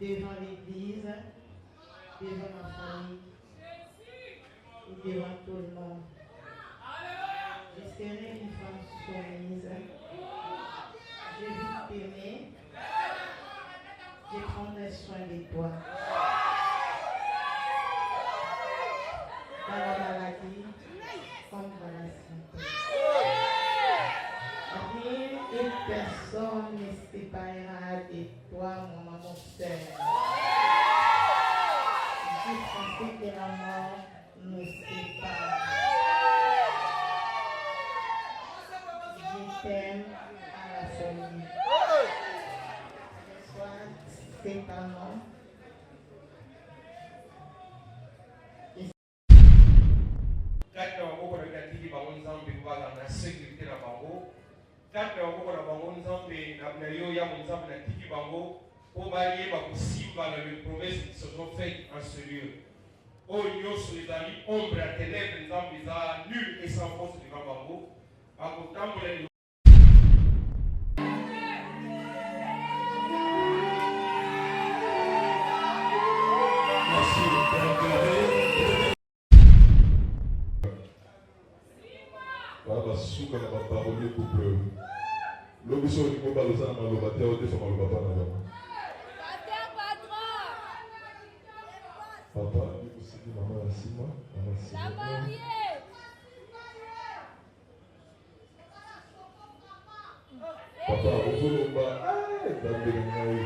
devant l'église, devant ma famille, devant tout le monde. Je serai une femme soumise. Je vais t'aimer. Je prendrai soin de toi. Dans la maladie, comme dans la santé. Rien et personne ne se séparera de toi, mon amour sœur. Jusqu'à ce que la mort nous sépare. Je t'aime à la folie. Sois cet amour. Kati waboko na katiki bango nzambe kubaga na sécurité na bango. Kati waboko na bango nzambe na yo ya nzambe na tiki bango po baye ba kusimba na les promesses qui se sont faites en ce lieu. Oh nyoso ezali ombre à ténèbres nzambe za nul et sans force devant bango. Akotambola suka na baparoli couple lobi so olingo baloza na maloba te otefa maloba mpa na bango papa likosiki mama ya nsima papa okolomba etambeli ngai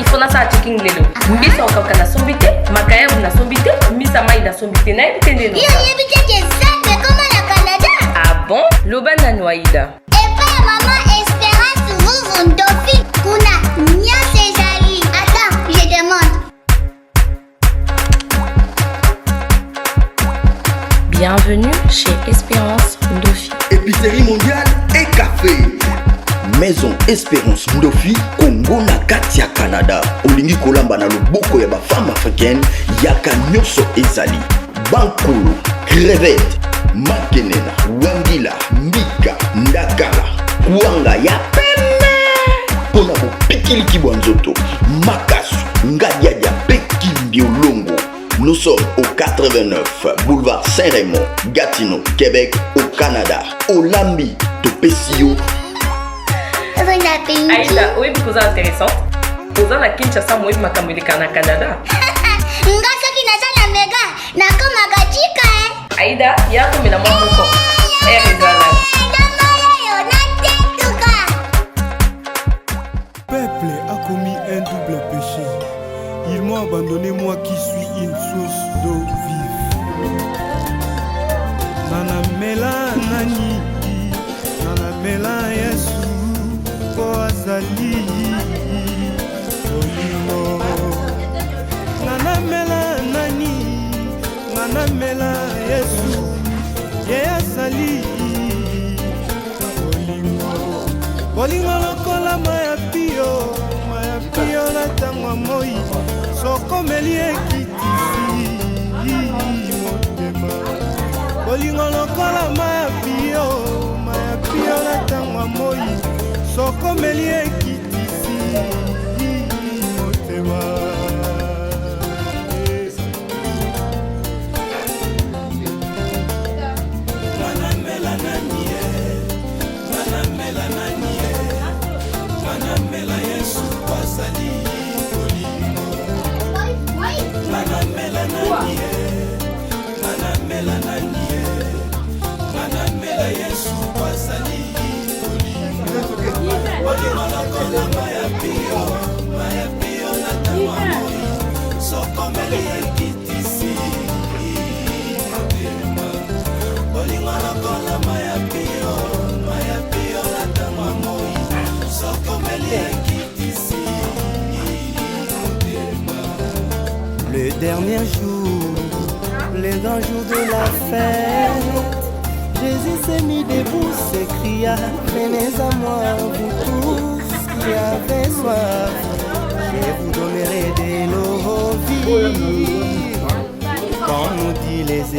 il faut na sa checking lelo mbisa okaka sombite makaya na sombite mbisa mai na sombite na ebitende no yo yebite ke zambe comme na Canada. Ah bon loba na Noaïda Et pas maman Espérance vous Ndofi kuna nya Césari. Attends, je demande. Bienvenue chez Espérance Ndofi. Épicerie mondiale et café. Maison Espérance Ndofi, Congo na kati ya Canada. Olingi kolamba na loboko ya ba femme africaine, yaka nyoso ezali. Bankolo, crevette, makenena, wangila, mbika, ndakala, kuanga ya pembe. Pona bo pikili kibwanzoto, makasu, ngadiadia peki mbiolongo. Nous sommes au 89 boulevard Saint-Raymond, Gatineau, Québec, au Canada. Olambi, Topesio. Aïda, oui, because c'est intéressant. Posa na Kinshasa moi makamulika na Canada. Ngasa kinasa na mega na kama gachika Aïda, ya kumina moko. Ezala. Peuple a commis un double péché. Ils m'ont abandonné, moi qui suis une source d'eau vive. Nana mela nani, nana mela yesu. Azali olimo nana mela nani nana mela yesu ye azali olimo bolingo lokola maya pio na ntango moi sokomeli ekitisi motema bolingo lokola maya pio na ntango moi sokomeli ekitisi motema manamela nanie manamela yesu azali bolingo manamela nanie manamela yesu azali Le dernier jour, le grand jour de la fête, Jésus s'est mis debout, s'écria, venez à moi, vous tous qui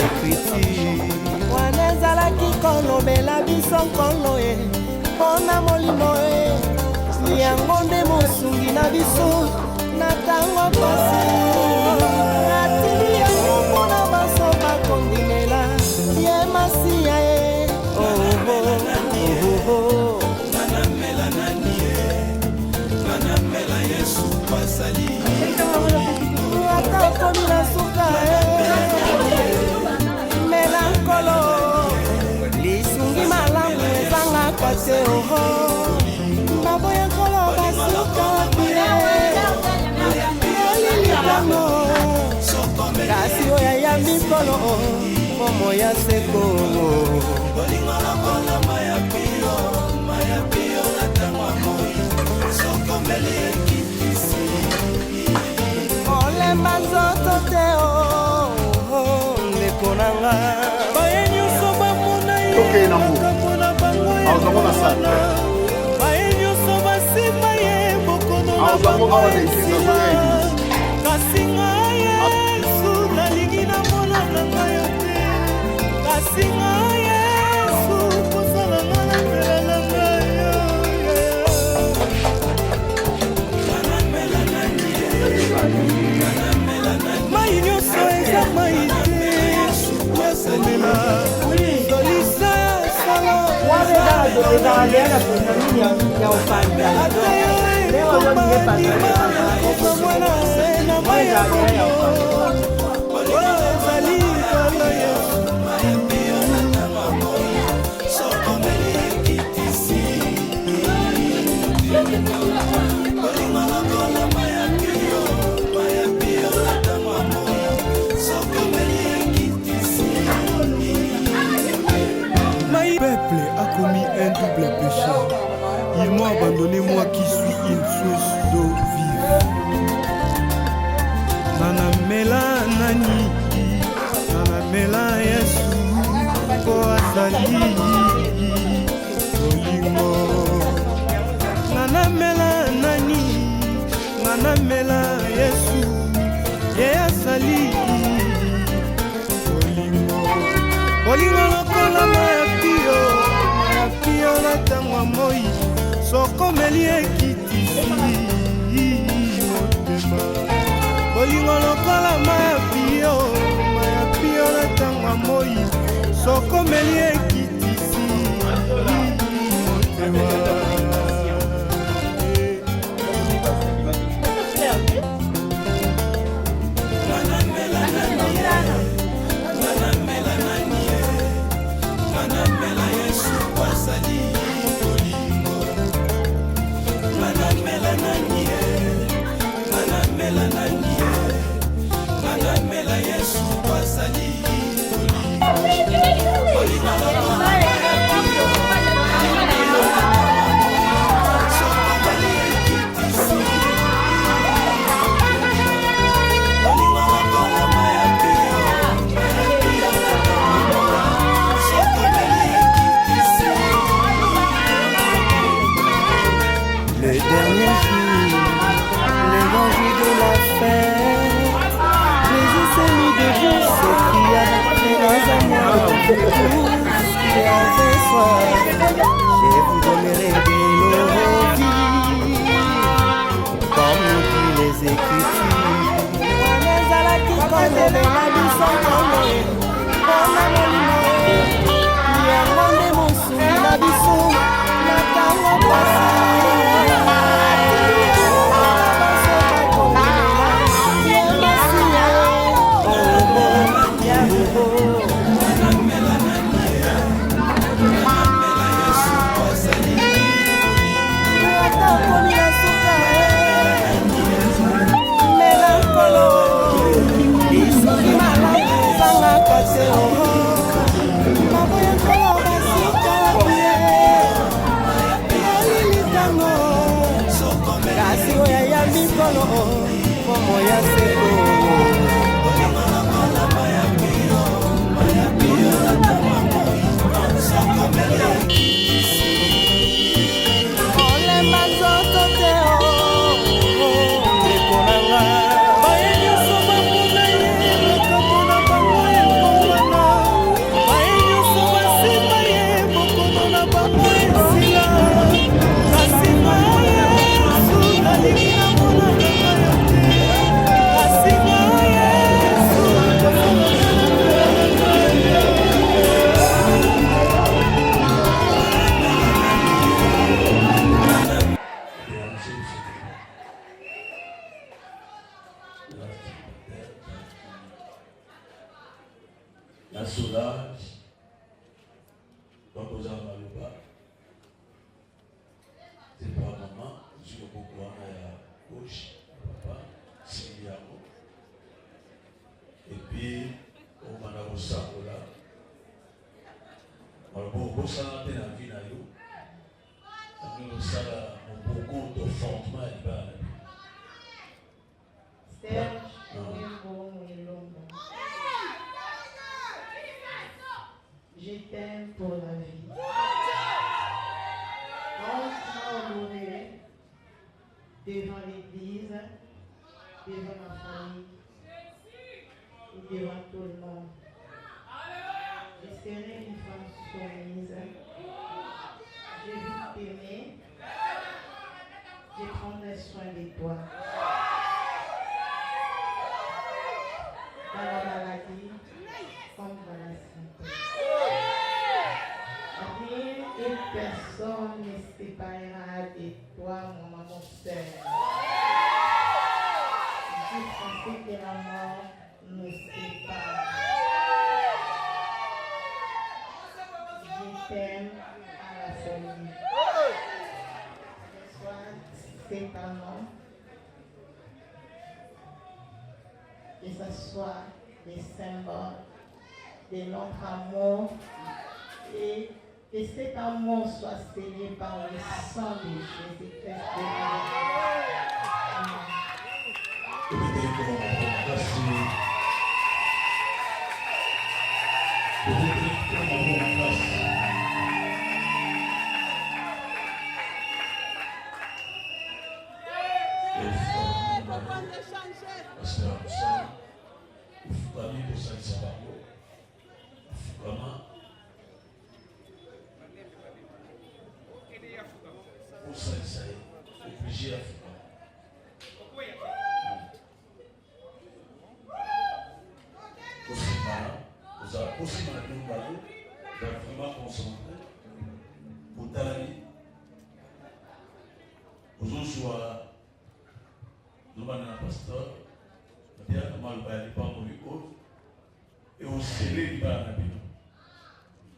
écritures wana ezalaki kolobela biso nkolo ye mpona molimo ye yango nde mosungi na biso na ntango pasi atili yango mpona baso bakondimela ye masiya ye nanamela yesu basali ata okomi na suka melankolo lisungi malamu ezangaka te oho baboya nkolo basuka olilikango kasi oyo ayambi nkolo momo ya seko olemba nzoto te ndeko nanga baye nyonso bamona ye bakamona bango baye nyonso basima ye bokono na bango esila kasi ngai Yesu nalingi namona na ngai yo te kasi ngai Yesu kosala nga na mbela na ngai mai nyonso eza mai te yasemela solisa sala ata yo ekomana na mai ya ezali kala yesu Peuple a commis un double péché. Ils m'ont abandonné, moi qui suis une source d'eau vive. Nanamela nani, nanamela yesu, ko asali olingo. Nanamela nani, nanamela yesu, ye asali olingo. Olingo lokola mayapio na ntango ya moi sokomeli ekitisi motema olingo lokola mayapio na ntango ya moi sokomeli ekitisi motema nanamela yesu basali olingo nanamela nani nanamela yesu basali le dernier jour, les grands jours de la fête, Jésus s'est mis debout, s'écria, les grands amours de tous qui avaient soif, je vous donnerai de l'eau vive, comme nous dit les Écritures. Wanezalaki kolobela biso nkolo, mpona molimo yango nde mosungi na biso na ntango pasi. kasi oyo ayambi nkolo momo ya seko olemba nzoto te ndeko nanga baye nyonso bamona ye bakamona bango ekongwana Solange, Bakoza Maloba, c'est pas maman, je suis au courant à gauche, papa, Siliamo. Et puis, on m'a donné ça là. Alors, pour ça, on a été dans la vie, on a ça là, on a beaucoup de fondements et de Serge Mouembo Mouelombo. Je t'aime pour la vie. On m'a honoré devant l'église, devant ma famille et devant tout le monde. Je serai une femme soumise. Je vais t'aimer. Je prendrai soin de toi. Dans la maladie comme dans la santé. Rien et personne ne se séparera de toi, mon maman sœur. Jusqu'à ce que la mort nous sépare. Je t'aime à la folie. Ce soir, c'est un nom. Que ce soit des symboles de notre amour et que cet amour soit scellé par le sang de Jésus-Christ. et on scellait le bas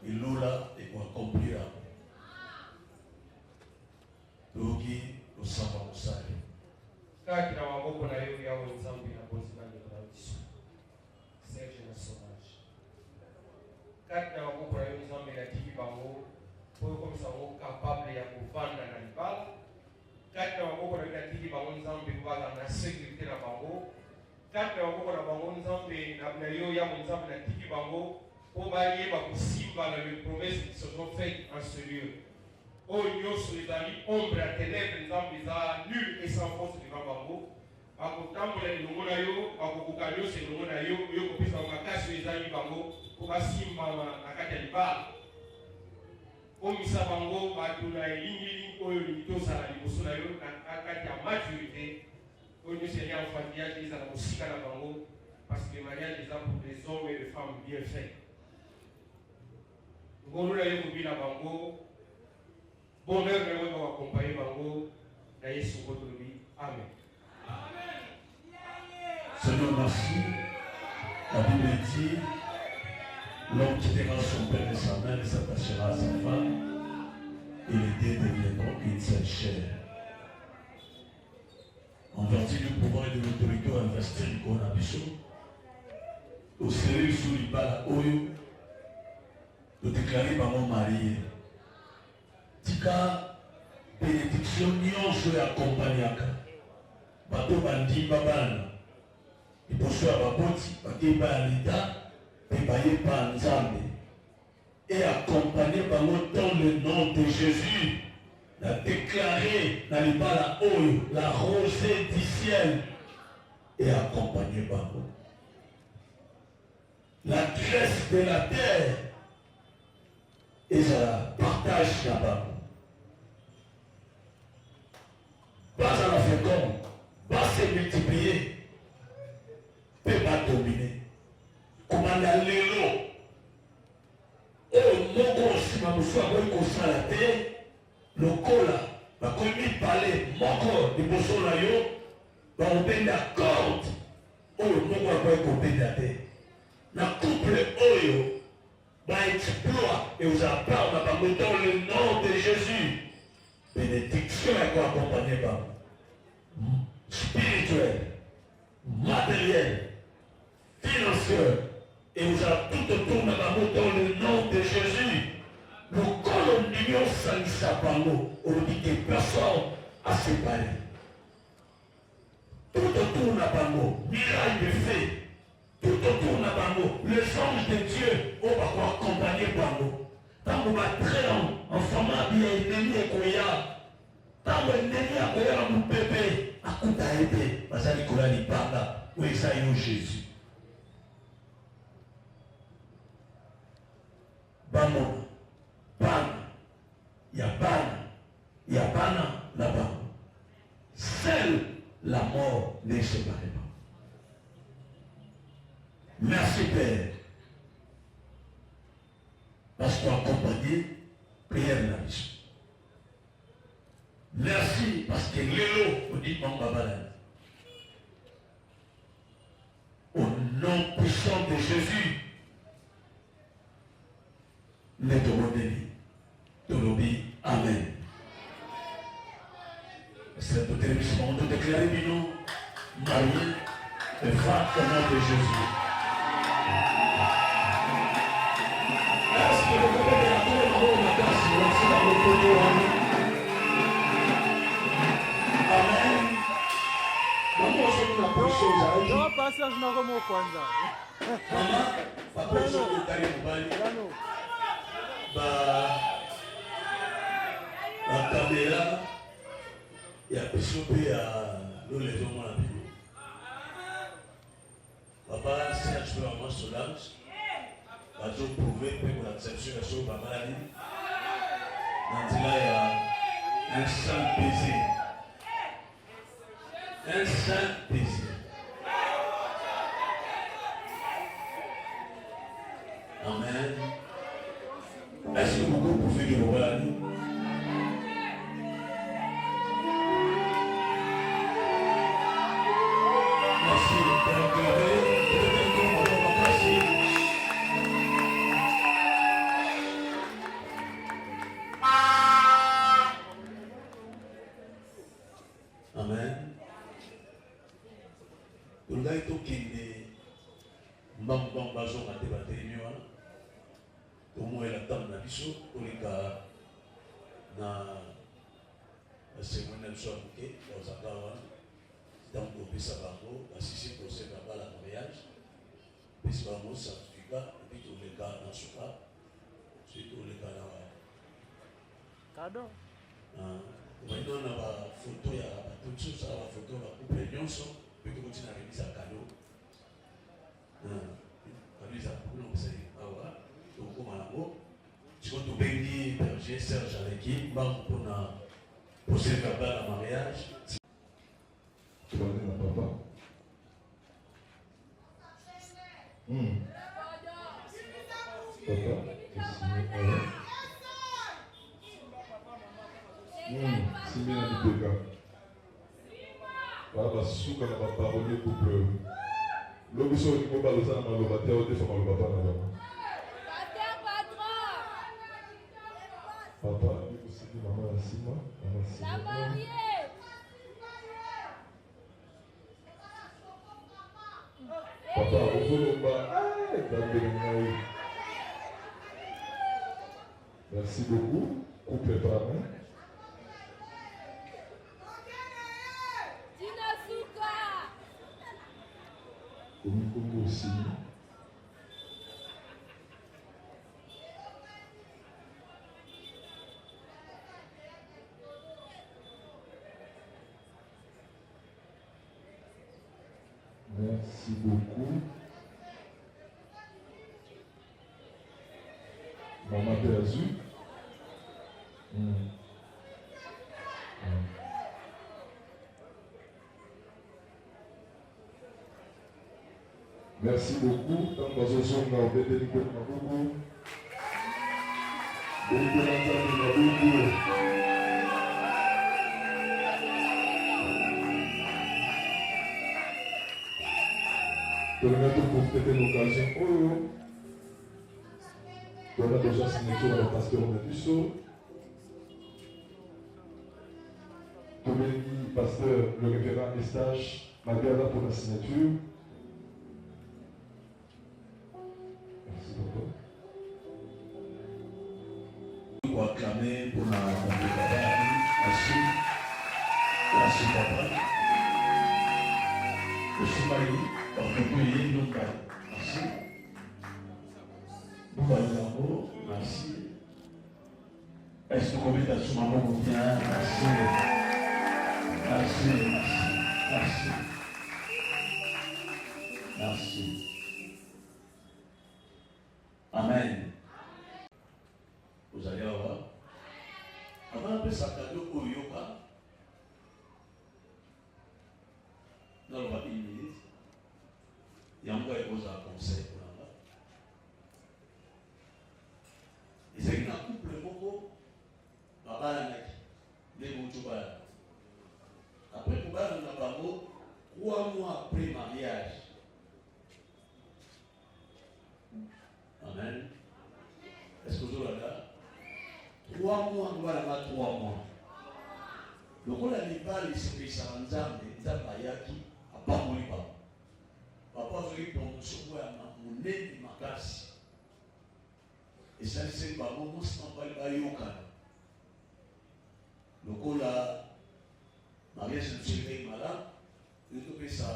et l'eau là et on accomplira. Donc, nous savons ça. Kaki na waboko na yogi yao nzambi na bozi na nyonawisu. Serge na Solange. Kaki na waboko na yogi nzambi na tiki bango. Pour comme ça on capable ya kuvanda na libala. Kaki na waboko na yogi na tiki bango nzambi kubaga na sécurité na bango. Kaki na waboko na bango nzambi na yo ya nzambi na tiki bango. Pour balier ba kusimba na les promesses qui se sont faites en ce lieu. Oh nyoso ezali ombre ya ténèbre nzambe eza nul et sans force devant bango bakotambola elongo na yo bakokoka nyonso elongo na yo oyo kopesa makasi oyo ezali bango mpo basimbama na kati ya libala omisa bango bato na elingilingi oyo olingi tozala liboso na yo na kati ya maturité oyo nyonso eli enfantillage ezala kosika na bango parce que mariage eza pour des hommes et des femmes bien faits ngolu na yo kobina bango. Bonheur de vous accompagner Bango, Naïs Soukotolobi. Amen. Seigneur, merci. La Bible dit l'homme quittera son père et sa mère et s'attachera à sa femme, et les deux deviendront une seule chair. En vertu du pouvoir et de l'autorité à investir qu'on a bichot, au sérieux sous les balles, de déclarer par mon mari. Tika bénédiction nyonso ya accompagnaka bato bandimba bana liboso ya baboti bakeba ya leta mpe bayeba nzambe et accompagner bango dans le nom de Jésus la déclarer na libala oyo la rosée du ciel et accompagner bango la graisse de la terre et ça partage na bango. Pas à la féconde, pas se multiplier, peut pas dominer. Comment la lélo, oh, mon si ma moussa a comme ça la terre, le cola, ma commis parler, mon corps, de bosso la yo, va on paye la corde, oh, mon corps a comme la terre. La couple oyo, exploit et aux apports dans le nom de Jésus. Bénédiction est accompagnée par spirituel, matériel, financier. Et vous avez tout autour dans le nom de Jésus. Le colon d'union salissa bango, on dit que personne a séparé. Tout autour n'a bango, miracle de fait. Tout autour n'a bango, les anges de Dieu, on va accompagner bango. Tant qu'on va très en famille, bien ennemi et koya. Tant qu'on ennemi a koya dans mon bébé, à coup d'aide, parce que Nicolas n'y parle, où est ça Jésus. Bango. Il y a bana là-bas. Seule la mort ne sépare pas. Merci Père. Parce qu'on a accompagné prière de la mission. Merci parce que l'élo, on dit mon babala. Au nom puissant de Jésus, ne te modélie. Tolobi, Amen. C'est tout télévision, tout déclaré du nom, Marie, et va au nom de Jésus. Est-ce que le côté de la cour de la grâce, c'est dans le côté Amen. Maman, je vous apprends chose. Non, passage na romo kwanza. Maman, papa, je vous carré mobile. La caméra, il y a chopé à nous les hommes à la vidéo. Papa, Serge Maman Solange, a toujours prouvé que pour l'acception de la maladie, il y a un saint baiser. Un saint baiser. Amen. Est-ce que vous pouvez dire voilà? Merci de regarder. Amen. Tout là, il qui est mbambam bazon à débattre au moins la table na biso pour les gars na secondaire soit OK dans un cas donc au pisa bango assisté pour ce baba la mariage pisa bango certificat et puis tous les gars dans ce cas c'est tous les gars là cadeau maintenant on a photo ya tout ça la photo la couple nyonso puis tout continue à remise à cadeau remise à pour nous c'est awa donc comme à l'eau tu vas tout bénir berger Serge avec qui pour ce verbal à mariage tu vas dire à papa Simé na Libeka voilà basuka na baparolier couple lobi so olingo baloza na maloba te odefa maloba mpa na bango papa ekosiki mama ya nsima mama nsima papa okolomba etambeli ngai merci beaucoup couple parmi Komikongo aussi. Merci beaucoup. Maman Péazu. Merci beaucoup. Tant que nous sommes dans le béni pour nous. Permettez pour fêter l'occasion. On a besoin de signature le pasteur Madusso. Tomeli, pasteur, le révérend Estache, Magala pour la signature. Merci beaucoup. Pour acclamer pour la merci. Merci papa. Merci Marie. Merci. Beaucoup merci. Est-ce que vous mettez sur ma main bien? Merci. Merci. Merci. Merci. Amen. Vous allez avoir. Avant de faire cadeau au yoga, dans le 1 minute, il y a encore un conseil pour là. Et c'est un couple beaucoup, papa et les moutouba. Après, pour faire un abamo, 3 mois après mariage. Amen. Est-ce que vous avez là? 3 mois, nous avons 3 mois. Donc, on a dit pas les services en Zambayaki, à Pamolipa. Papa, vous avez promotion pour mon nez de ma casse. Et ça, c'est pas mon monstre, on va le bayoka. Donc, on a mariage de M. Malade, nous avons ça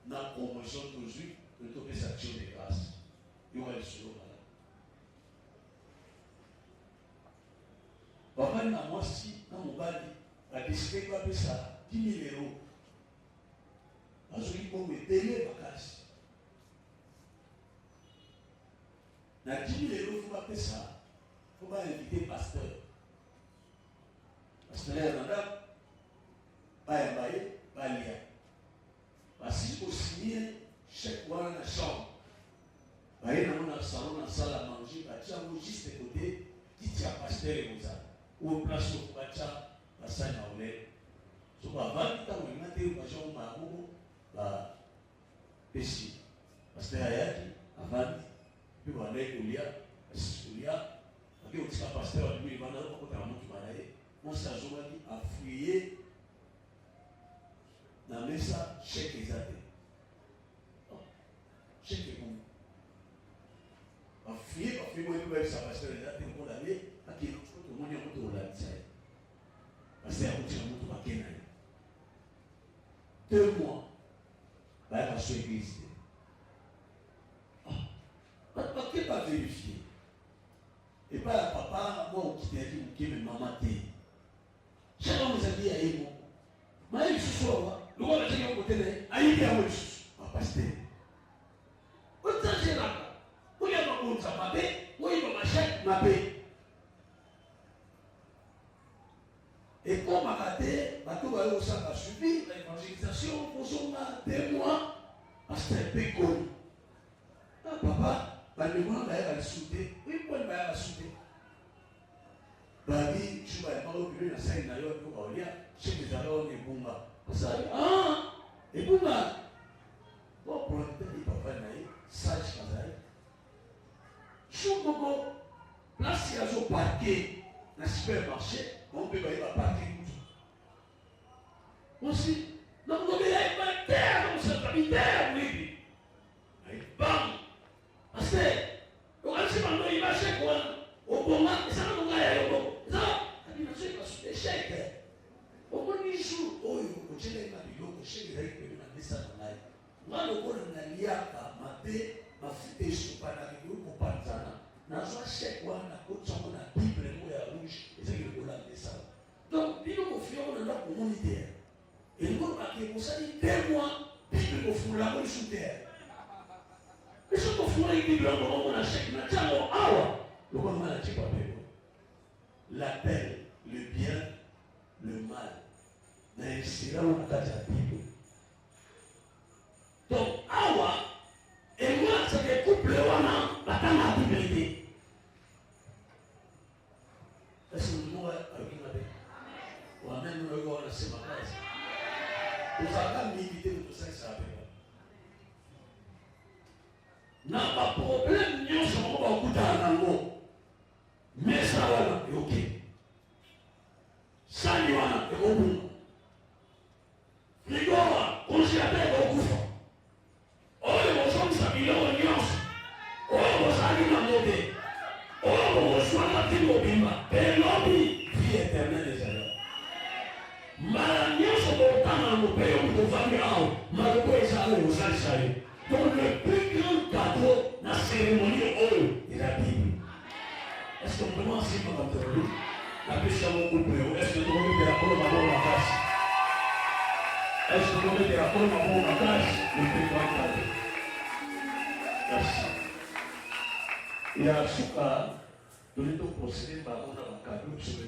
dans la promotion d'aujourd'hui, nous avons ça action de grâce. Nous avons le solo malade. Papa, moi, si, dans mon bali, a décidé de faire ça, 10 000 euros. Parce qu'il faut me payer ma casse. Dans 10 000 euros, il faut faire ça. Il faut inviter le pasteur. Pasteur, il y a pas un bail, pas un lien. Parce qu'il faut signer chaque mois dans la chambre. Il y a un salon, dans la salle à manger, il y a juste à côté, qui tient pasteur et comme ça. Ou place au Pacha, la salle à Olé. So, avant de temps, on a été au Pacha, on a la Pessi. Parce que Ayaki, avant, puis on a été au Lia, on a été au pasteur, on a été au Pasteur, on s'est affouillé dans le message, chèque exaté. Chèque est bon. Affouillé, parce que moi, je vais faire pasteur exaté, on va aller. Parce que tout le monde est en train de la dire. Parce que c'est un peu de la 2 mois. Il va sur l'église. Parce qu'il va vérifier. Et pas papa, moi, qui t'a dit, qui me maman dit. Chacun nous a dit à Emo. Mais il se soit, le roi de Dieu au côté de Aïe à Mouch. Pasteur. Autant j'ai là. Où il y a ma compte à ma paix, où il y a ma chèque, ma paix. Et comme à côté, bateau va au sang a subi l'évangélisation pour son 2 mois, parce que c'est un peu connu. Ah, papa, le monde va aller souder. Oui, pourquoi il va aller souder? Babi, je vais aller au bureau de la scène d'ailleurs pour aller, je vais aller au Nebunga. Ah, Nebunga. Bon, pour le temps, il va faire sage Kazaï. Je suis place il y a un parquet dans le supermarché. On peut aller à partir tout. Aussi, non, vous avez une terre, vous êtes militaire, oui. Bam! Parce que, on a dit que il va chez quoi? Au bon moment, ça va nous aller au bon. Ça, il va se passer des chèques. Au bon jour, oh, il faut que les mariés, que chez les règles, que ça dans l'air. Moi, le bon, on a lié à ma paix, ma fille, je ne peux pas arriver pour pas le temps. Dans un chèque, on a côté, on a Bible, on a rouge, et c'est que le bon a ça. Donc, il nous confie dans la communauté. Et nous avons marqué pour ça, il y a 2 mois, Bible au fond, la rue sous terre. Mais ce qu'on fait, il dit, on a chèque, on a dit, le bon a dit, l'appel, le bien, le mal. Mais c'est là où on a dit la Bible. Donc, awa, et moi, c'est des couples, on a la Bible. Est-ce que nous avons ou même nous avons laissé ma place. Nous avons milité de tout ça, ça a fait. N'a pas de problème, nous sommes pas au bout d'un an. mwasi ate kokufa oyo bozongisa biloko nyonso oyo bozali na mobe oyo bozwanga ti mobimba elobi vie éternelle ezali mbala nyonso botanga na mope yo kovandi awa maloko eza oyo osalisa yo donc le plus grand cadeau na cérémonie oyo eza bible. Est-ce que vraiment c'est pas comme ça? La pêche à mon couple, est-ce que tu vas mettre la colonne à mon bagage? Est-ce que tu vas mettre la colonne à mon bagage? Le plus grand cadeau. Merci. Il y a un souka, de l'état procédé par on a un cadeau sur le.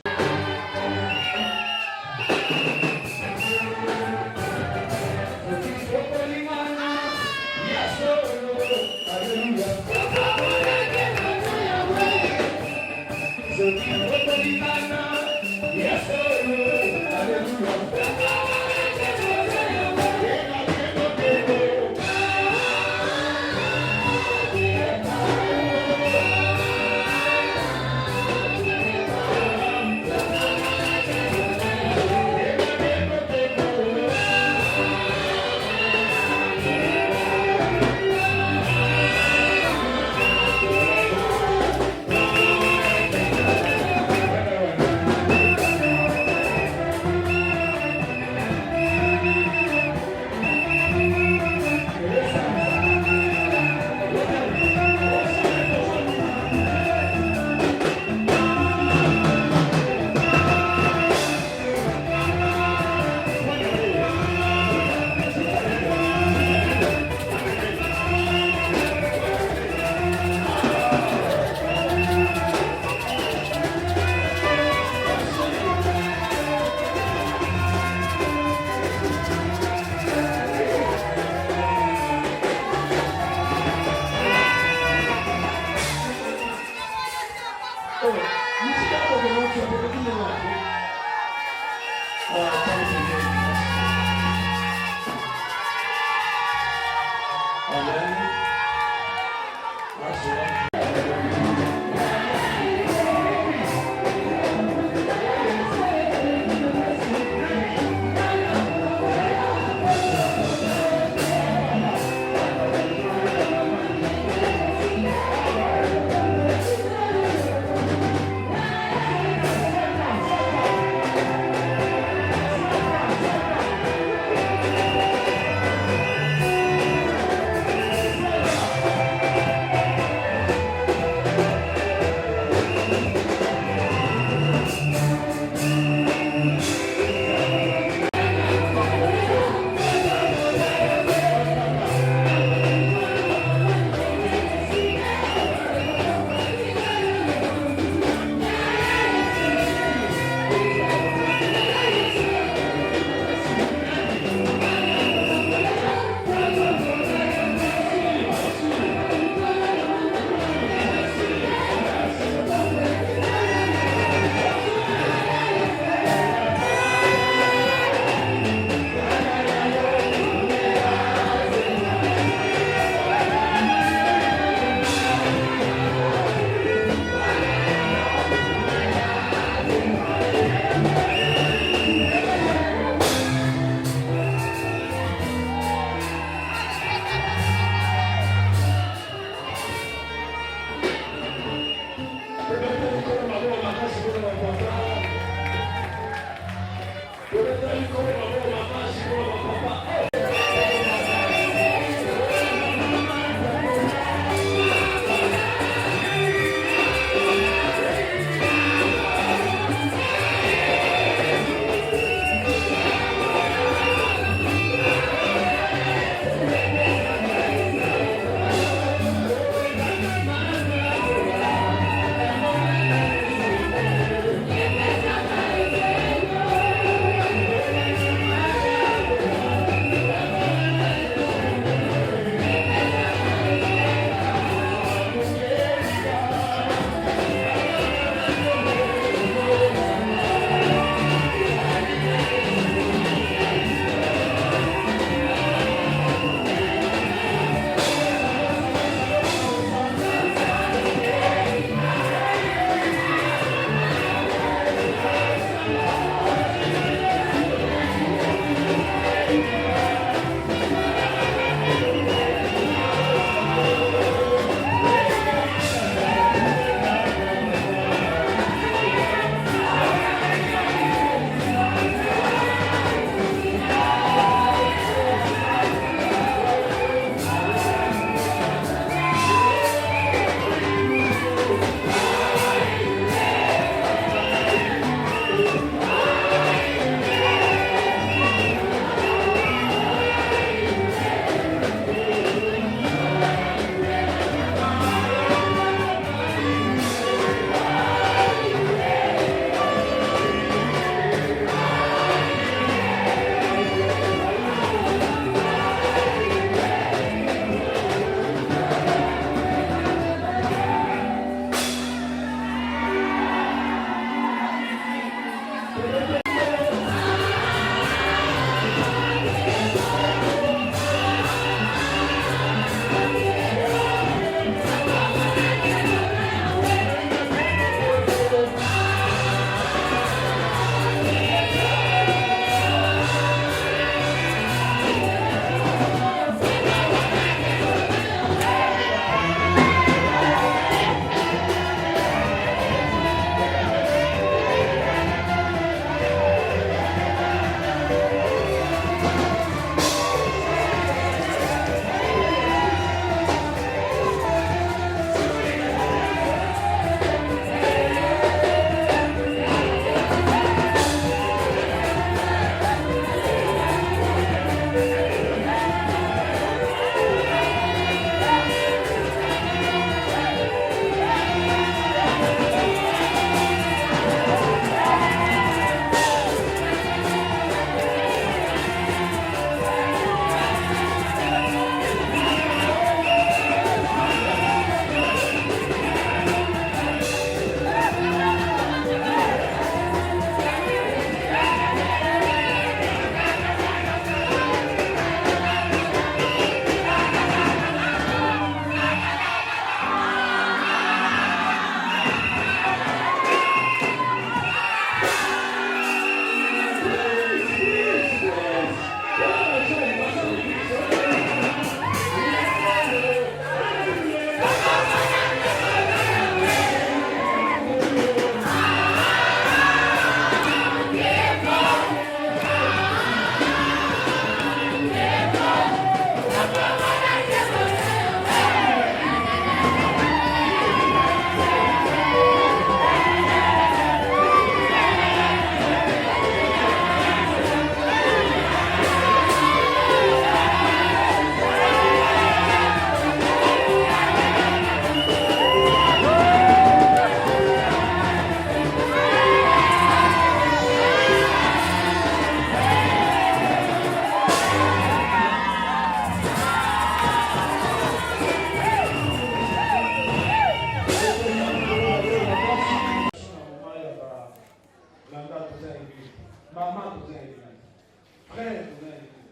Amen.